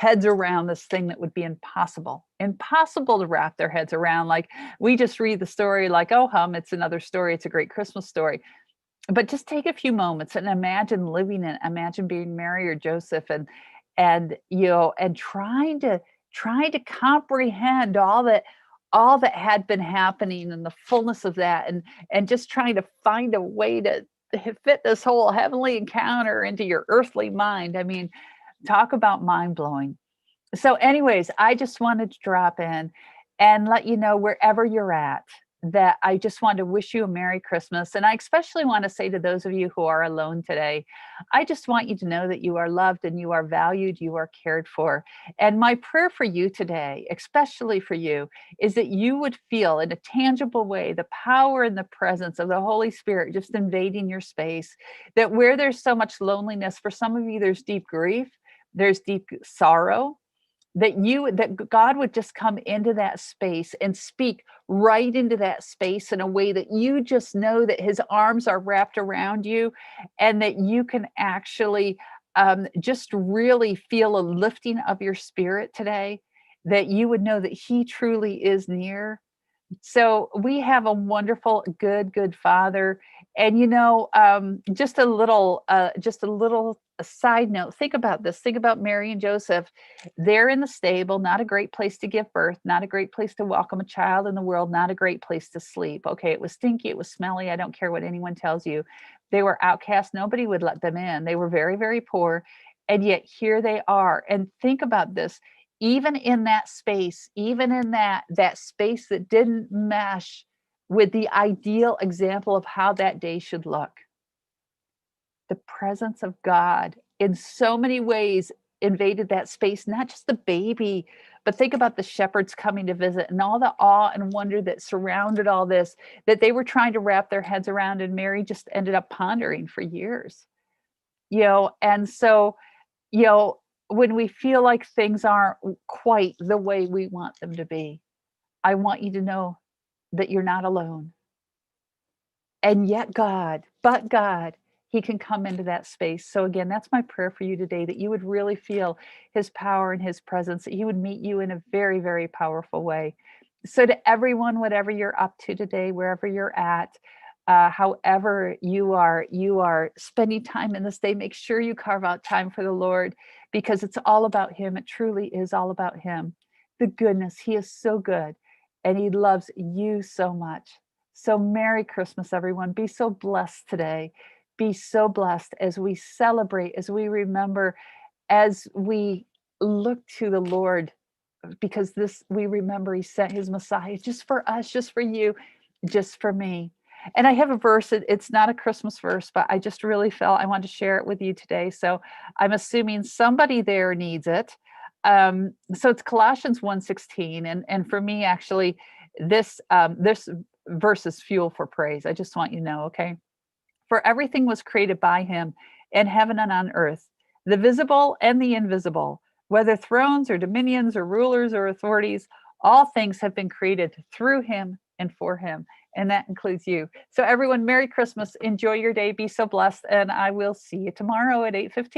heads around this thing that would be impossible to wrap their heads around. Like, we just read the story like, oh it's another story, it's a great Christmas story. But just take a few moments and imagine living it. Imagine being Mary or Joseph, and and trying to comprehend all that had been happening and the fullness of that, and just trying to find a way to fit this whole heavenly encounter into your earthly mind. I mean, talk about mind blowing. So, anyways, I just wanted to drop in and let you know, wherever you're at, that I just want to wish you a Merry Christmas. And I especially want to say to those of you who are alone today, I just want you to know that you are loved and you are valued, you are cared for. And my prayer for you today, especially for you, is that you would feel in a tangible way the power and the presence of the Holy Spirit just invading your space. That where there's so much loneliness, for some of you, there's deep grief, there's deep sorrow, that God would just come into that space and speak right into that space in a way that you just know that his arms are wrapped around you, and that you can actually just really feel a lifting of your spirit today, that you would know that he truly is near. So we have a wonderful, good Father. And just a little side note. Think about this. Think about Mary and Joseph. They're in the stable, not a great place to give birth, not a great place to welcome a child in the world, not a great place to sleep. Okay, it was stinky, it was smelly. I don't care what anyone tells you. They were outcasts. Nobody would let them in. They were very, very poor. And yet here they are. And think about this, even in that space, even in that space that didn't mesh with the ideal example of how that day should look, the presence of God in so many ways invaded that space. Not just the baby, but think about the shepherds coming to visit and all the awe and wonder that surrounded all this, that they were trying to wrap their heads around, and Mary just ended up pondering for years. And so, you know, when we feel like things aren't quite the way we want them to be, I want you to know that you're not alone. And yet, God, he can come into that space. So, again, that's my prayer for you today, that you would really feel his power and his presence, that he would meet you in a very, very powerful way. So, to everyone, whatever you're up to today, wherever you're at, however you are spending time in this day, make sure you carve out time for the Lord, because it's all about him. It truly is all about him. The goodness, he is so good, and he loves you so much. So, Merry Christmas, everyone. Be so blessed today. Be so blessed as we celebrate, as we remember, as we look to the Lord, because this we remember he sent his Messiah just for us, just for you, just for me. And I have a verse, it's not a Christmas verse, but I just really felt I wanted to share it with you today. So I'm assuming somebody there needs it. So it's Colossians 1:16. And for me, actually, this verse is fuel for praise. I just want you to know, okay? For everything was created by him in heaven and on earth, the visible and the invisible, whether thrones or dominions or rulers or authorities, all things have been created through him and for him. And that includes you. So, everyone, Merry Christmas. Enjoy your day. Be so blessed. And I will see you tomorrow at 8:15.